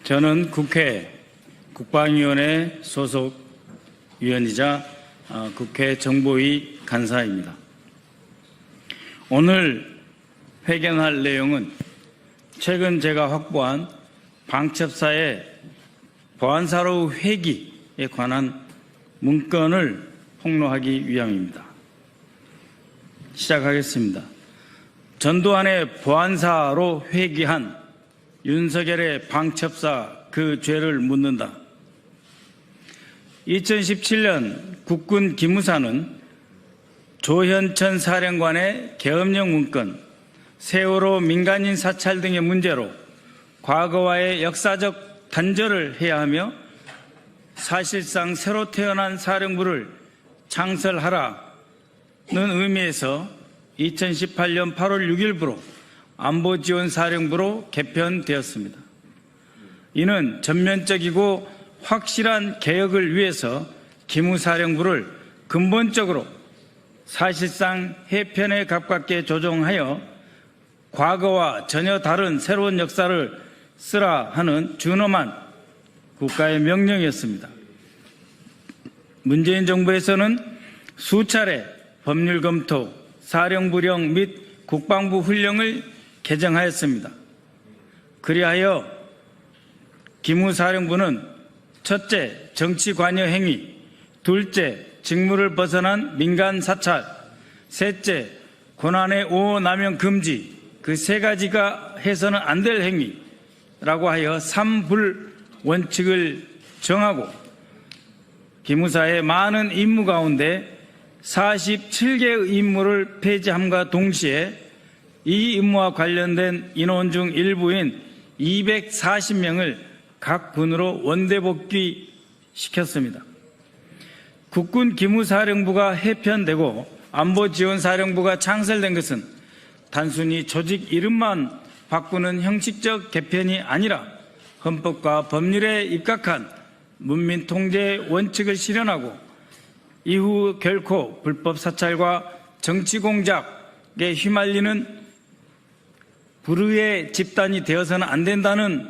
저는 국회 국방위원회 소속 위원이자 국회 정보위 간사입니다. 오늘 회견할 내용은 최근 제가 확보한 방첩사의 보안사로 회기에 관한 문건을 폭로하기 위함입니다. 시작하겠습니다. 전두환의 보안사로 회귀한 윤석열의 방첩사 그 죄를 묻는다. 2017년 국군 기무사는 조현천 사령관의 계엄령 문건, 세월호 민간인 사찰 등의 문제로 과거와의 역사적 단절을 해야 하며 사실상 새로 태어난 사령부를 창설하라는 의미에서 2018년 8월 6일부로 안보지원사령부로 개편되었습니다. 이는 전면적이고 확실한 개혁을 위해서 기무사령부를 근본적으로 사실상 해편에 가깝게 조정하여 과거와 전혀 다른 새로운 역사를 쓰라 하는 준엄한 국가의 명령이었습니다. 문재인 정부에서는 수차례 법률 검토, 사령부령 및 국방부 훈령을 개정하였습니다. 그리하여 기무사령부는 첫째, 정치 관여 행위, 둘째, 직무를 벗어난 민간 사찰, 셋째, 권한의 오호 남용 금지, 그 세 가지가 해서는 안 될 행위라고 하여 3불 원칙을 정하고 기무사의 많은 임무 가운데 47개의 임무를 폐지함과 동시에 이 임무와 관련된 인원 중 일부인 240명을 각 군으로 원대복귀 시켰습니다. 국군 기무사령부가 해편되고 안보지원사령부가 창설된 것은 단순히 조직 이름만 바꾸는 형식적 개편이 아니라 헌법과 법률에 입각한 문민 통제 원칙을 실현하고 이후 결코 불법 사찰과 정치 공작에 휘말리는 불의의 집단이 되어서는 안 된다는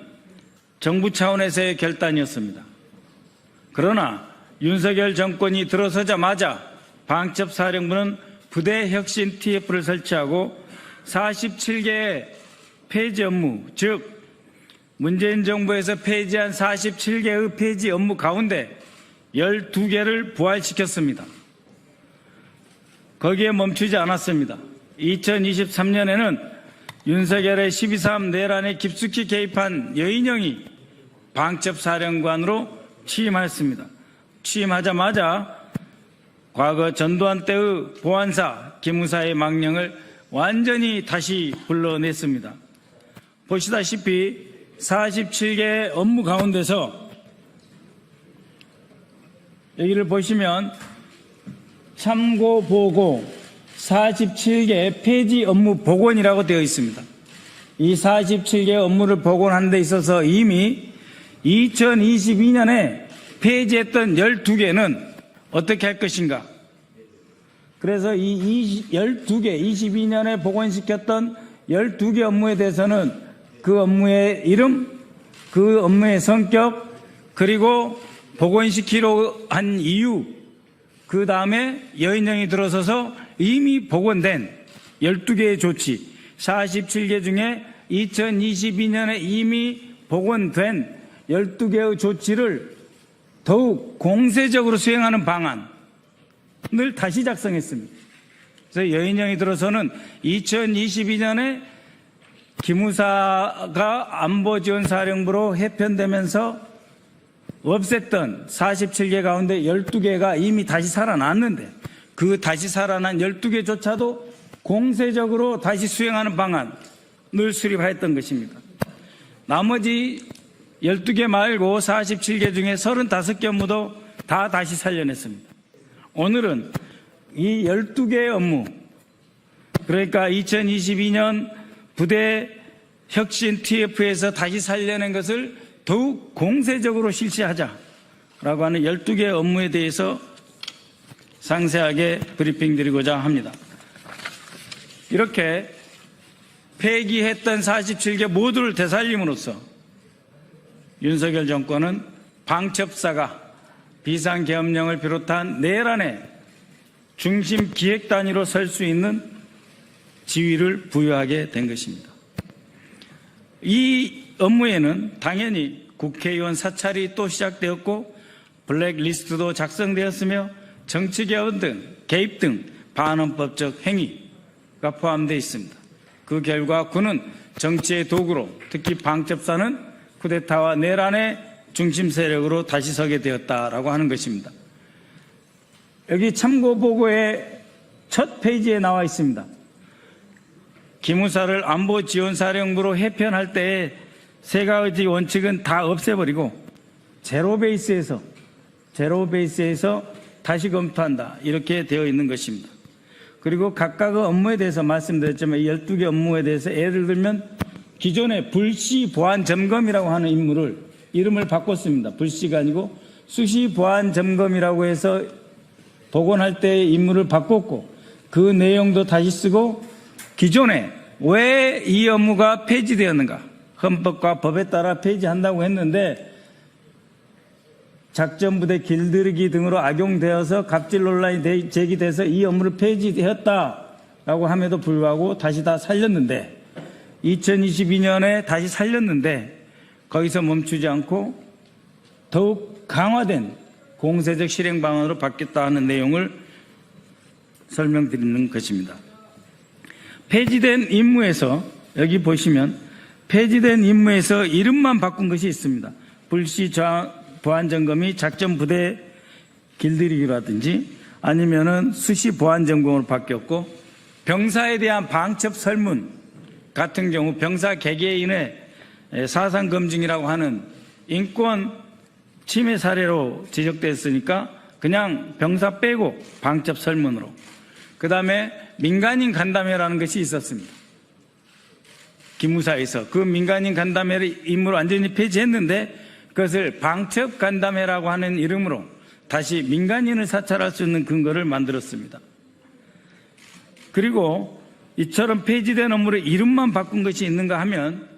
정부 차원에서의 결단이었습니다. 그러나 윤석열 정권이 들어서자마자 방첩사령부는 부대 혁신 TF를 설치하고 47개의 폐지 업무, 즉 문재인 정부에서 폐지한 47개의 폐지 업무 가운데 12개를 부활시켰습니다. 거기에 멈추지 않았습니다. 2023년에는 윤석열의 12.3 내란에 깊숙이 개입한 여인영이 방첩사령관으로 취임하였습니다. 취임하자마자 과거 전두환 때의 보안사, 기무사의 망령을 완전히 다시 불러냈습니다. 보시다시피 47개의 업무 가운데서 여기를 보시면 참고보고 47개 폐지 업무 복원이라고 되어 있습니다. 이 47개 업무를 복원하는 데 있어서 이미 2022년에 폐지했던 12개는 어떻게 할 것인가? 그래서 이 12개, 22년에 복원시켰던 12개 업무에 대해서는 그 업무의 이름, 그 업무의 성격, 그리고 복원시키려 한 이유, 그 다음에 여인령이 들어서서 이미 복원된 12개의 조치, 47개 중에 2022년에 이미 복원된 12개의 조치를 더욱 공세적으로 수행하는 방안을 다시 작성했습니다. 그래서 여인령이 들어서는 2022년에 기무사가 안보지원사령부로 해편되면서 없앴던 47개 가운데 12개가 이미 다시 살아났는데 그 다시 살아난 12개조차도 공세적으로 다시 수행하는 방안을 수립하였던 것입니다. 나머지 12개 말고 47개 중에 35개 업무도 다 다시 살려냈습니다. 오늘은 이 12개의 업무, 그러니까 2022년 부대 혁신 TF에서 다시 살려낸 것을 더욱 공세적으로 실시하자라고 하는 12개의 업무에 대해서 상세하게 브리핑 드리고자 합니다. 이렇게 폐기했던 47개 모두를 되살림으로써 윤석열 정권은 방첩사가 비상계엄령을 비롯한 내란의 중심 기획 단위로 설 수 있는 지위를 부여하게 된 것입니다. 이 업무에는 당연히 국회의원 사찰이 또 시작되었고 블랙리스트도 작성되었으며 정치개혁 등 개입 등 반헌법적 행위가 포함되어 있습니다. 그 결과 군은 정치의 도구로 특히 방첩사는 쿠데타와 내란의 중심 세력으로 다시 서게 되었다라고 하는 것입니다. 여기 참고보고의 첫 페이지에 나와 있습니다. 기무사를 안보지원사령부로 해편할 때에 세 가지 원칙은 다 없애버리고 제로 베이스에서 다시 검토한다 이렇게 되어 있는 것입니다. 그리고 각각의 업무에 대해서 말씀드렸지만 이 12개 업무에 대해서 예를 들면 기존의 불시 보안 점검이라고 하는 이름을 바꿨습니다. 불시가 아니고 수시 보안 점검이라고 해서 복원할 때의 임무를 바꿨고 그 내용도 다시 쓰고 기존에 왜 이 업무가 폐지되었는가 헌법과 법에 따라 폐지한다고 했는데 작전부대 길들이기 등으로 악용되어서 갑질 논란이 제기돼서 이 업무를 폐지되었다라고 함에도 불구하고 다시 다 살렸는데 2022년에 다시 살렸는데 거기서 멈추지 않고 더욱 강화된 공세적 실행 방안으로 바뀌었다 하는 내용을 설명드리는 것입니다. 폐지된 임무에서 여기 보시면 폐지된 임무에서 이름만 바꾼 것이 있습니다. 불시 보안 점검이 작전 부대 길들이기라든지 아니면은 수시 보안 점검으로 바뀌었고 병사에 대한 방첩 설문 같은 경우 병사 개개인의 사상 검증이라고 하는 인권 침해 사례로 지적됐으니까 그냥 병사 빼고 방첩 설문으로 그 다음에 민간인 간담회라는 것이 있었습니다. 기무사에서 그 민간인 간담회를 임무를 완전히 폐지했는데 그것을 방첩 간담회라고 하는 이름으로 다시 민간인을 사찰할 수 있는 근거를 만들었습니다. 그리고 이처럼 폐지된 업무를 이름만 바꾼 것이 있는가 하면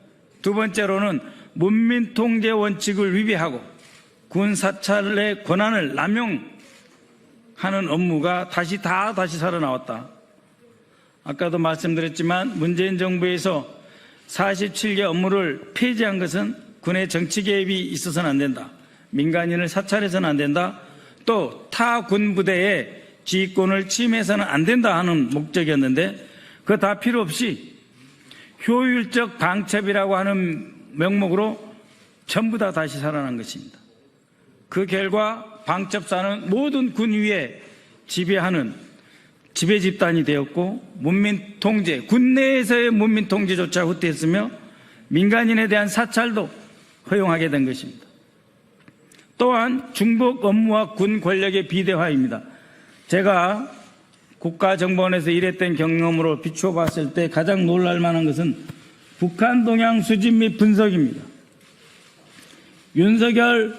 두 번째로는 문민통제 원칙을 위배하고 군 사찰의 권한을 남용하는 업무가 다시 살아나왔다. 아까도 말씀드렸지만 문재인 정부에서 47개 업무를 폐지한 것은 군의 정치 개입이 있어서는 안 된다. 민간인을 사찰해서는 안 된다. 또 타 군부대의 지휘권을 침해해서는 안 된다 하는 목적이었는데 그거 다 필요 없이 효율적 방첩이라고 하는 명목으로 전부 다 다시 살아난 것입니다. 그 결과 방첩사는 모든 군 위에 지배하는 지배 집단이 되었고 문민 통제, 군 내에서의 문민 통제조차 후퇴했으며 민간인에 대한 사찰도 허용하게 된 것입니다. 또한 중복 업무와 군 권력의 비대화입니다. 제가 국가정보원에서 일했던 경험으로 비추어 봤을 때 가장 놀랄 만한 것은 북한 동향 수집 및 분석입니다. 윤석열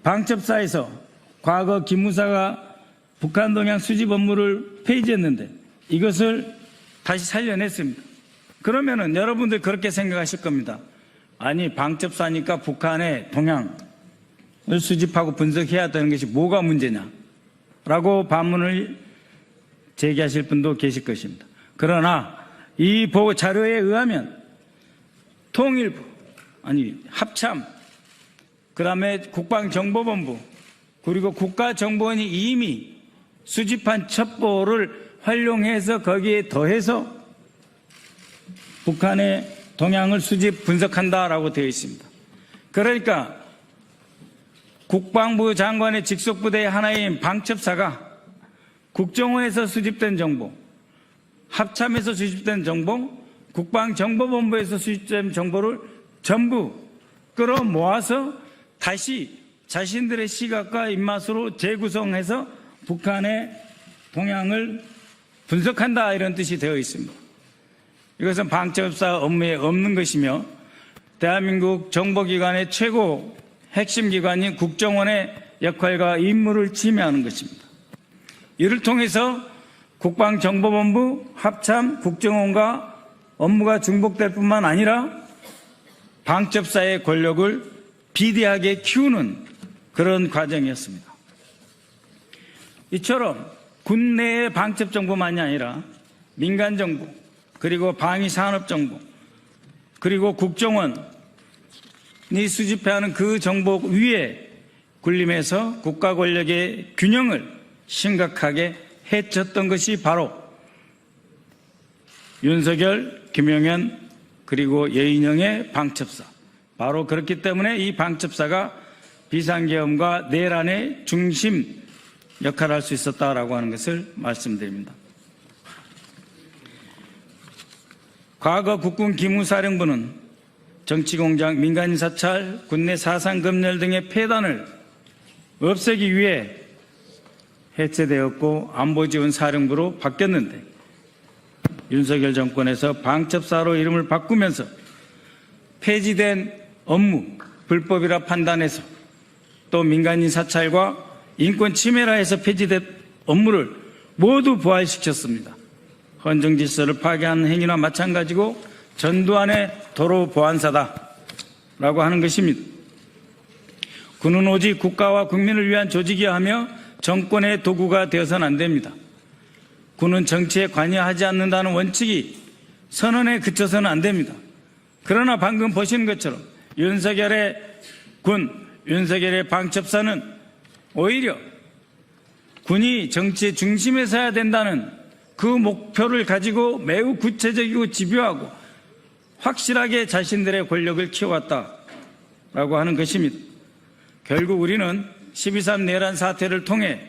방첩사에서 과거 기무사가 북한 동향 수집 업무를 폐지했는데 이것을 다시 살려냈습니다. 그러면은 여러분들 그렇게 생각하실 겁니다. 아니 방첩사니까 북한의 동향을 수집하고 분석해야 되는 것이 뭐가 문제냐 라고 반문을 제기하실 분도 계실 것입니다. 그러나 이 자료에 의하면 통일부, 합참, 그 다음에 국방정보본부 그리고 국가정보원이 이미 수집한 첩보를 활용해서 거기에 더해서 북한의 동향을 수집 분석한다라고 되어 있습니다. 그러니까 국방부 장관의 직속부대의 하나인 방첩사가 국정원에서 수집된 정보, 합참에서 수집된 정보, 국방정보본부에서 수집된 정보를 전부 끌어모아서 다시 자신들의 시각과 입맛으로 재구성해서 북한의 동향을 분석한다 이런 뜻이 되어 있습니다. 이것은 방첩사 업무에 없는 것이며 대한민국 정보기관의 최고 핵심 기관인 국정원의 역할과 임무를 침해하는 것입니다. 이를 통해서 국방정보본부, 합참, 국정원과 업무가 중복될 뿐만 아니라 방첩사의 권력을 비대하게 키우는 그런 과정이었습니다. 이처럼 군 내의 방첩정보만이 아니라 민간정보, 그리고 방위산업정보, 그리고 국정원이 수집해야 하는 그 정보 위에 군림해서 국가 권력의 균형을 심각하게 해쳤던 것이 바로 윤석열, 김용현, 그리고 여인영의 방첩사. 바로 그렇기 때문에 이 방첩사가 비상계엄과 내란의 중심 역할을 할 수 있었다라고 하는 것을 말씀드립니다. 과거 국군 기무사령부는 정치공작, 민간인 사찰, 군내 사상검열 등의 폐단을 없애기 위해 해체되었고 안보지원 사령부로 바뀌었는데 윤석열 정권에서 방첩사로 이름을 바꾸면서 폐지된 업무, 불법이라 판단해서 또 민간인 사찰과 인권 침해라 해서 폐지된 업무를 모두 부활시켰습니다. 헌정 질서를 파괴하는 행위나 마찬가지고 전두환의 도로 보안사다라고 하는 것입니다. 군은 오직 국가와 국민을 위한 조직이어야 하며 정권의 도구가 되어서는 안 됩니다. 군은 정치에 관여하지 않는다는 원칙이 선언에 그쳐서는 안 됩니다. 그러나 방금 보시는 것처럼 윤석열의 군, 윤석열의 방첩사는 오히려 군이 정치의 중심에 서야 된다는 그 목표를 가지고 매우 구체적이고 집요하고 확실하게 자신들의 권력을 키워왔다라고 하는 것입니다. 결국 우리는 12.3 내란 사태를 통해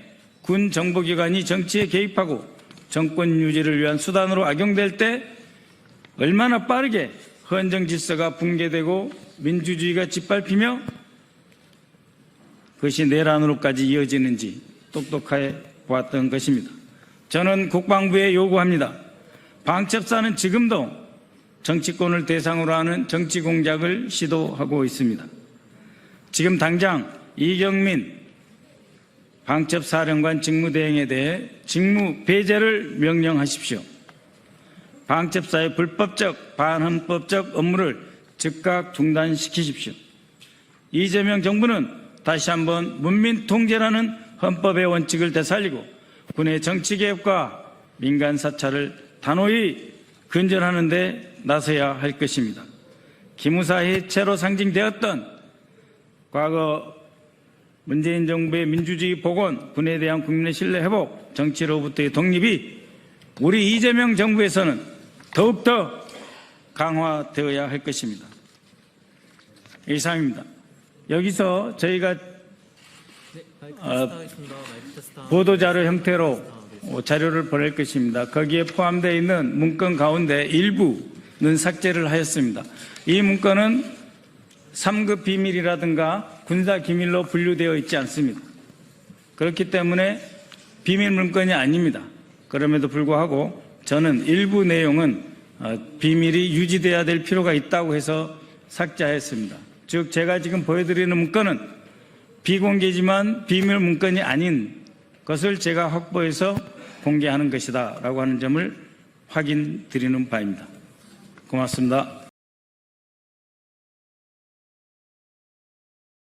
군 정보기관이 정치에 개입하고 정권 유지를 위한 수단으로 악용될 때 얼마나 빠르게 헌정 질서가 붕괴되고 민주주의가 짓밟히며 그것이 내란으로까지 이어지는지 똑똑하게 보았던 것입니다. 저는 국방부에 요구합니다. 방첩사는 지금도 정치권을 대상으로 하는 정치 공작을 시도하고 있습니다. 지금 당장 이경민 방첩사령관 직무대행에 대해 직무 배제를 명령하십시오. 방첩사의 불법적, 반헌법적 업무를 즉각 중단시키십시오. 이재명 정부는 다시 한번 문민 통제라는 헌법의 원칙을 되살리고 군의 정치개혁과 민간 사찰을 단호히 근절하는 데 나서야 할 것입니다. 기무사 해체로 상징되었던 과거 문재인 정부의 민주주의 복원, 군에 대한 국민의 신뢰 회복, 정치로부터의 독립이 우리 이재명 정부에서는 더욱더 강화되어야 할 것입니다. 이상입니다. 여기서 저희가 보도자료 형태로 자료를 보낼 것입니다. 거기에 포함되어 있는 문건 가운데 일부는 삭제를 하였습니다. 이 문건은 3급 비밀이라든가 군사 기밀로 분류되어 있지 않습니다. 그렇기 때문에 비밀 문건이 아닙니다. 그럼에도 불구하고 저는 일부 내용은 비밀이 유지돼야 될 필요가 있다고 해서 삭제하였습니다. 즉 제가 지금 보여드리는 문건은 비공개지만 비밀 문건이 아닌 것을 제가 확보해서 공개하는 것이다 라고 하는 점을 확인드리는 바입니다. 고맙습니다.